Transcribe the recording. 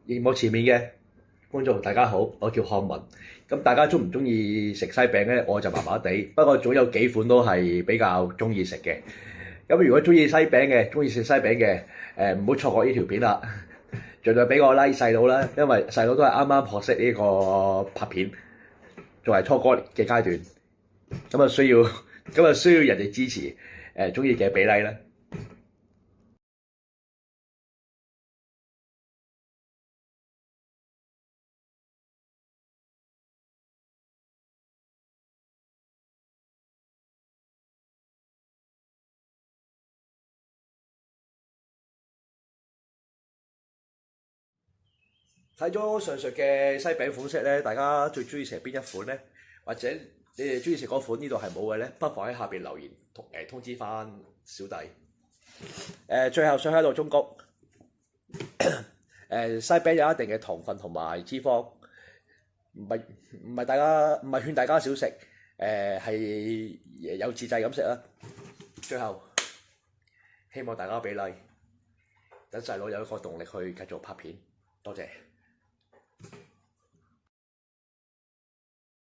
熒幕前面嘅觀眾大家好，我叫漢文。咁大家中唔中意食西餅呢？我就麻麻地，不過總有幾款都係比較中意食嘅。咁如果中意西餅嘅，中意食西餅嘅，唔好錯過呢條片啦，盡量俾個 like 細佬啦，因為細佬都係啱啱學識呢個拍片，仲係初哥嘅階段，咁啊需要人哋支持，中意嘅俾 like 啦。睇咗上述嘅西餅款式咧，大家最中意食邊一款呢？或者你哋中意食嗰款呢度係冇嘅呢？不妨喺下邊留言通知翻小弟。最後想喺度忠告，西餅有一定嘅糖分同埋脂肪，唔係唔係勸大家少食，係有節制咁食啦。最後希望大家俾 like，等細佬有一個動力去繼續拍片。多謝。